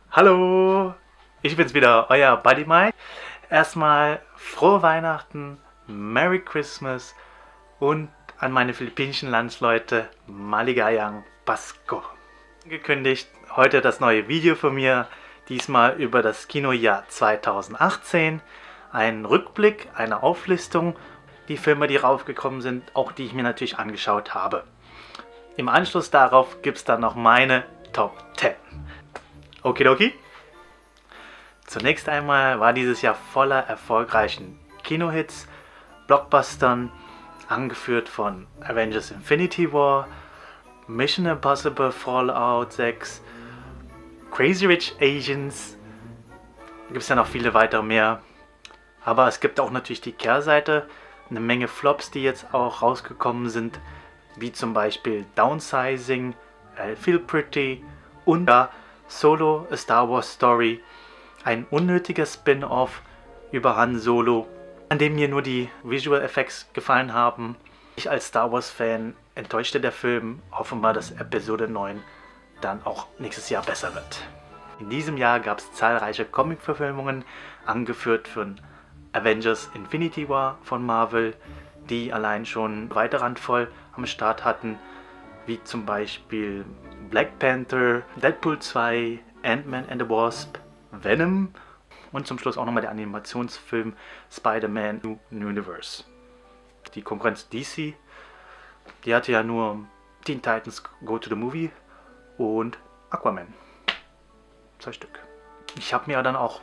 Hallo, ich bin's wieder, euer Buddy Mike. Erstmal frohe Weihnachten, Merry Christmas und an meine philippinischen Landsleute Maligayang Pasko. Angekündigt, heute das neue Video von mir, diesmal über das Kinojahr 2018. Ein Rückblick, eine Auflistung, die Filme, die raufgekommen sind, auch die ich mir natürlich angeschaut habe. Im Anschluss darauf gibt es dann noch meine Top 10. Okidoki. Zunächst einmal war dieses Jahr voller erfolgreichen Kinohits, Blockbustern, angeführt von Avengers Infinity War, Mission Impossible Fallout 6, Crazy Rich Asians, da gibt es ja noch viele weitere mehr. Aber es gibt auch natürlich die Kehrseite, eine Menge Flops, die jetzt auch rausgekommen sind, wie zum Beispiel Downsizing, I Feel Pretty und Solo, A Star Wars Story, ein unnötiger Spin-off über Han Solo, an dem mir nur die Visual Effects gefallen haben. Ich als Star Wars Fan enttäuschte der Film, hoffe mal, dass Episode 9 dann auch nächstes Jahr besser wird. In diesem Jahr gab es zahlreiche Comic-Verfilmungen, angeführt von Avengers Infinity War von Marvel, die allein schon weitere Handvoll am Start hatten, wie zum Beispiel Black Panther, Deadpool 2, Ant-Man and the Wasp, Venom und zum Schluss auch nochmal der Animationsfilm Spider-Man New Universe. Die Konkurrenz DC, die hatte ja nur Teen Titans Go to the Movie und Aquaman. 2 Stück. Ich habe mir dann auch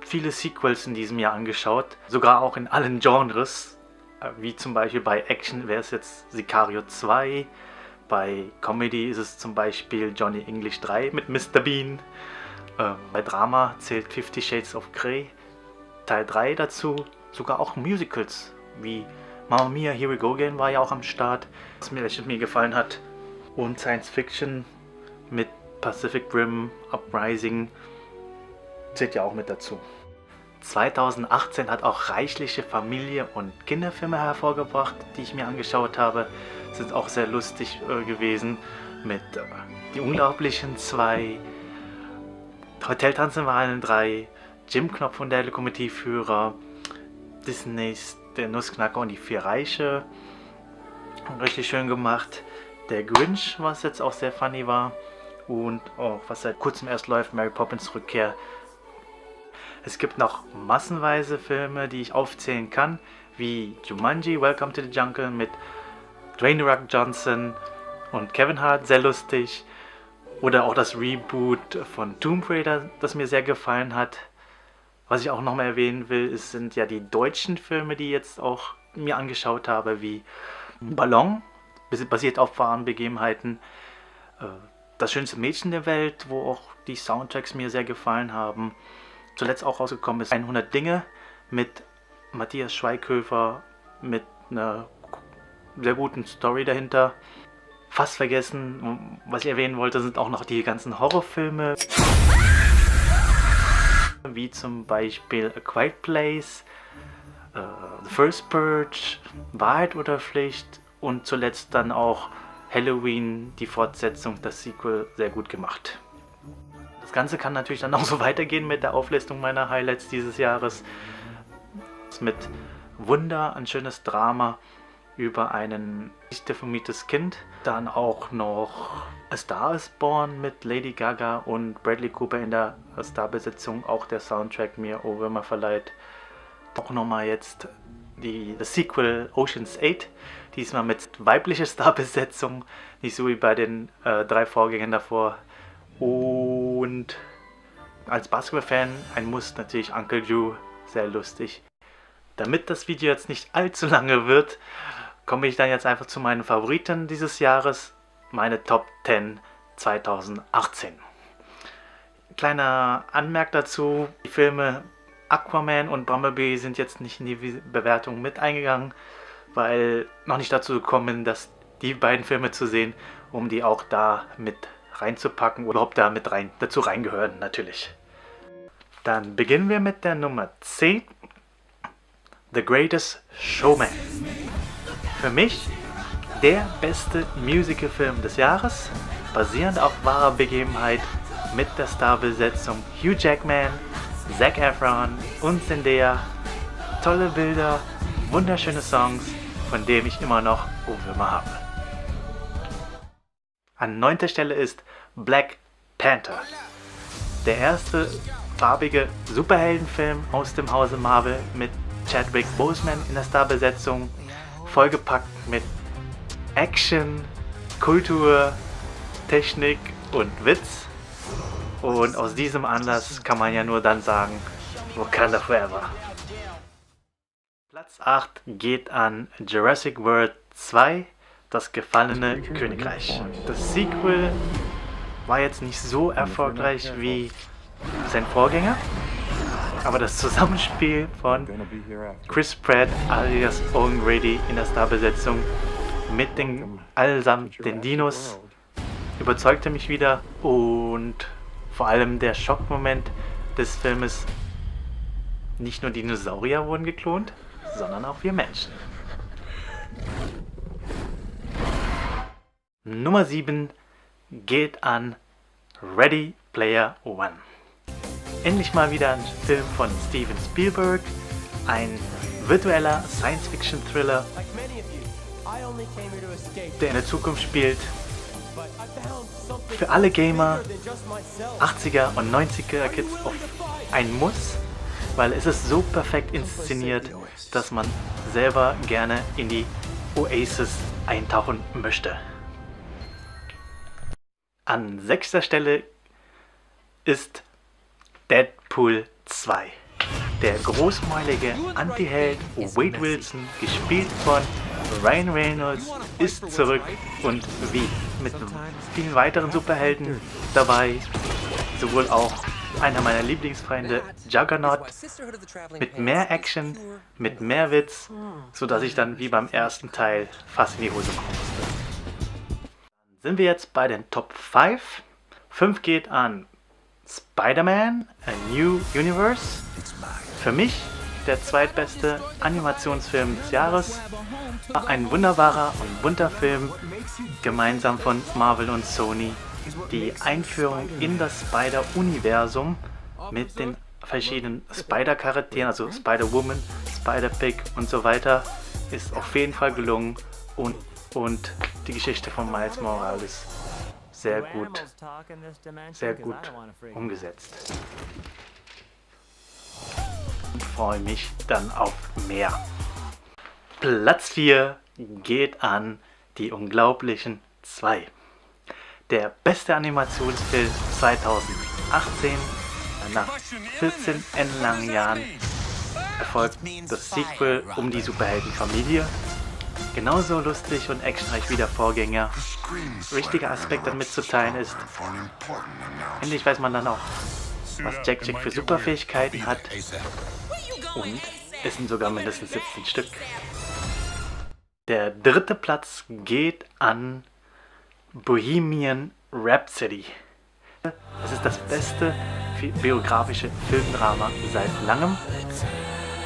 viele Sequels in diesem Jahr angeschaut, sogar auch in allen Genres, wie zum Beispiel bei Action wäre es jetzt Sicario 2, bei Comedy ist es zum Beispiel Johnny English 3 mit Mr. Bean, bei Drama zählt 50 Shades of Grey, Teil 3 dazu, sogar auch Musicals wie Mamma Mia, Here We Go Again war ja auch am Start, was mir gefallen hat, und Science Fiction mit Pacific Rim, Uprising zählt ja auch mit dazu. 2018 hat auch reichliche Familie- und Kinderfilme hervorgebracht, die ich mir angeschaut habe. Sind auch sehr lustig gewesen mit Die Unglaublichen 2, Hotel Transylvanien 3, Jim Knopf und der Lokomotivführer, Disneys Der Nussknacker und die 4 Reiche. Richtig schön gemacht. Der Grinch, was jetzt auch sehr funny war. Und auch was seit kurzem erst läuft, Mary Poppins Rückkehr. Es gibt noch massenweise Filme, die ich aufzählen kann, wie Jumanji, Welcome to the Jungle mit Dwayne The Rock Johnson und Kevin Hart, sehr lustig. Oder auch das Reboot von Tomb Raider, das mir sehr gefallen hat. Was ich auch nochmal erwähnen will, sind ja die deutschen Filme, die ich jetzt auch mir angeschaut habe, wie Ballon, basiert auf wahren Begebenheiten. Das schönste Mädchen der Welt, wo auch die Soundtracks mir sehr gefallen haben. Zuletzt auch rausgekommen ist 100 Dinge mit Matthias Schweighöfer, mit einer sehr guten Story dahinter. Fast vergessen, was ich erwähnen wollte, sind auch noch die ganzen Horrorfilme, wie zum Beispiel A Quiet Place, The First Purge, Wahrheit oder Pflicht und zuletzt dann auch Halloween, die Fortsetzung, das Sequel, sehr gut gemacht. Das Ganze kann natürlich dann auch so weitergehen mit der Auflistung meiner Highlights dieses Jahres. Mit Wunder, ein schönes Drama über ein nicht deformiertes Kind. Dann auch noch A Star is Born mit Lady Gaga und Bradley Cooper in der Starbesetzung. Auch der Soundtrack mir Ohrwürmer verleiht. Auch nochmal jetzt das Sequel Ocean's 8. Diesmal mit weiblicher Starbesetzung. Nicht so wie bei den 3 Vorgängern davor. Und als Basketball-Fan ein Muss natürlich Uncle Drew, sehr lustig. Damit das Video jetzt nicht allzu lange wird, komme ich dann jetzt einfach zu meinen Favoriten dieses Jahres, meine Top 10 2018. Kleiner Anmerk dazu, die Filme Aquaman und Bumblebee sind jetzt nicht in die Bewertung mit eingegangen, weil noch nicht dazu gekommen, dass die beiden Filme zu sehen, um die auch da mit reinzupacken oder überhaupt da mit dazu reingehören natürlich. Dann beginnen wir mit der Nummer 10, The Greatest Showman. Für mich Der beste Musicalfilm des Jahres, basierend auf wahrer Begebenheit mit der Starbesetzung Hugh Jackman, Zac Efron und Zendaya. Tolle Bilder, wunderschöne Songs, von denen ich immer noch Ohrwürmer habe. An 9. Stelle ist Black Panther. Der erste farbige Superheldenfilm aus dem Hause Marvel mit Chadwick Boseman in der Starbesetzung, vollgepackt mit Action, Kultur, Technik und Witz. Und aus diesem Anlass kann man ja nur dann sagen, Wakanda Forever. Platz 8 geht an Jurassic World 2, das gefallene Königreich. Das Sequel war jetzt nicht so erfolgreich wie sein Vorgänger, aber das Zusammenspiel von Chris Pratt alias Owen Grady in der Starbesetzung mit den allesamt den Dinos überzeugte mich wieder, und vor allem der Schockmoment des Filmes: nicht nur Dinosaurier wurden geklont, sondern auch wir Menschen. Nummer 7 geht an Ready Player One. Endlich mal wieder ein Film von Steven Spielberg, ein virtueller Science-Fiction-Thriller, der in der Zukunft spielt. Für alle Gamer, 80er und 90er Kids ein Muss, weil es ist so perfekt inszeniert, dass man selber gerne in die Oasis eintauchen möchte. An 6. Stelle ist Deadpool 2. Der großmäulige Antiheld Wade Wilson, gespielt von Ryan Reynolds, ist zurück, und wie mit vielen weiteren Superhelden dabei, sowohl auch einer meiner Lieblingsfreunde, Juggernaut, mit mehr Action, mit mehr Witz, sodass ich dann wie beim ersten Teil fast in die Hose machen musste. Dann sind wir jetzt bei den Top 5. 5 geht an Spider-Man: A New Universe. Für mich der zweitbeste Animationsfilm des Jahres. Ein wunderbarer und bunter Film, gemeinsam von Marvel und Sony. Die Einführung in das Spider-Universum mit den verschiedenen Spider-Charakteren, also Spider-Woman, Spider-Pig und so weiter, ist auf jeden Fall gelungen, und die Geschichte von Miles Morales sehr gut umgesetzt. Ich freue mich dann auf mehr. Platz 4 geht an Die Unglaublichen 2. Der beste Animationsfilm 2018. Nach 14 langen Jahren erfolgt das Sequel um die Superheldenfamilie. Genauso lustig und actionreich wie der Vorgänger. Wichtiger Aspekt dann mitzuteilen ist, endlich weiß man dann auch, was Jack für Superfähigkeiten hat, und es sind sogar mindestens 17 Stück. Der 3. Platz geht an Bohemian Rhapsody. Es ist das beste biografische Filmdrama seit langem.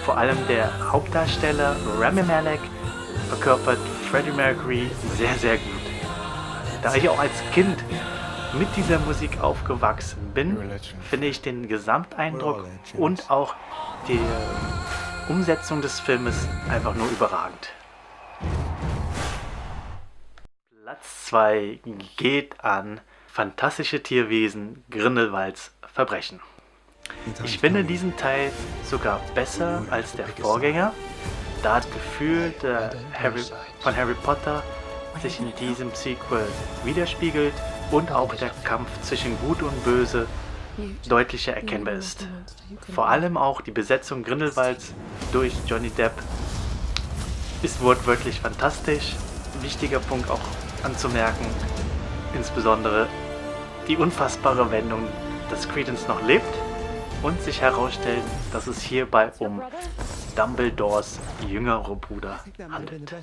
Vor allem der Hauptdarsteller Rami Malek verkörpert Freddie Mercury sehr, sehr gut. Da ich auch als Kind mit dieser Musik aufgewachsen bin, finde ich den Gesamteindruck und auch die Umsetzung des Filmes einfach nur überragend. Platz 2 geht an Fantastische Tierwesen: Grindelwalds Verbrechen. Ich finde diesen Teil sogar besser als der Vorgänger, da das Gefühl von Harry Potter sich in diesem Sequel widerspiegelt und auch der Kampf zwischen Gut und Böse deutlicher erkennbar ist. Vor allem auch die Besetzung Grindelwalds durch Johnny Depp ist wortwörtlich fantastisch. Wichtiger Punkt auch anzumerken, insbesondere die unfassbare Wendung, dass Credence noch lebt und sich herausstellt, dass es hierbei um Dumbledores jüngerer Bruder handelt.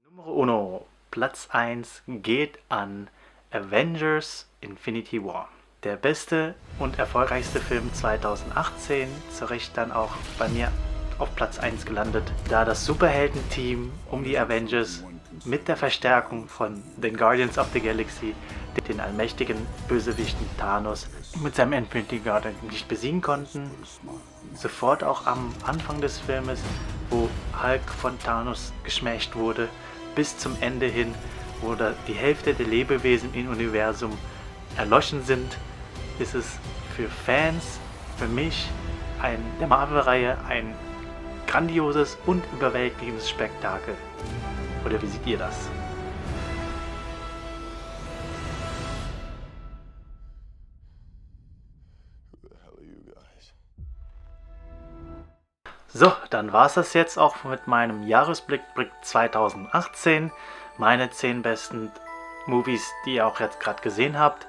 Nummer 1, Platz 1 geht an Avengers Infinity War. Der beste und erfolgreichste Film 2018, zu Recht dann auch bei mir auf Platz 1 gelandet, da das Superheldenteam um die Avengers mit der Verstärkung von den Guardians of the Galaxy den allmächtigen Bösewichten Thanos mit seinem Infinity Gauntlet nicht besiegen konnten. Sofort auch am Anfang des Filmes, wo Hulk von Thanos geschmäht wurde, bis zum Ende hin, wo da die Hälfte der Lebewesen im Universum erloschen sind, ist es für Fans, für mich, der Marvel-Reihe ein grandioses und überwältigendes Spektakel. Oder wie seht ihr das? So, dann war es das jetzt auch mit meinem Jahresblick 2018. Meine 10 besten Movies, die ihr auch jetzt gerade gesehen habt.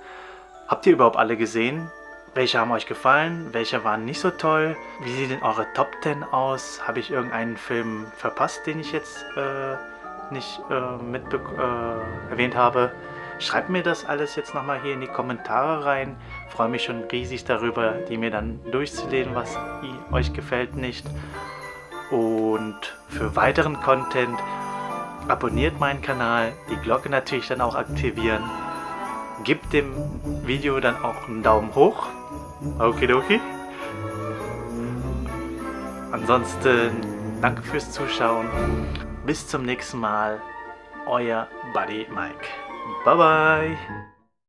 Habt ihr überhaupt alle gesehen? Welche haben euch gefallen? Welche waren nicht so toll? Wie sieht denn eure Top 10 aus? Habe ich irgendeinen Film verpasst, den ich jetzt nicht erwähnt habe? Schreibt mir das alles jetzt nochmal hier in die Kommentare rein. Freue mich schon riesig darüber, die mir dann durchzulesen, was euch gefällt nicht. Und für weiteren Content abonniert meinen Kanal, die Glocke natürlich dann auch aktivieren. Gebt dem Video dann auch einen Daumen hoch. Okidoki. Ansonsten danke fürs Zuschauen. Bis zum nächsten Mal. Euer Buddy Mike. Bye bye.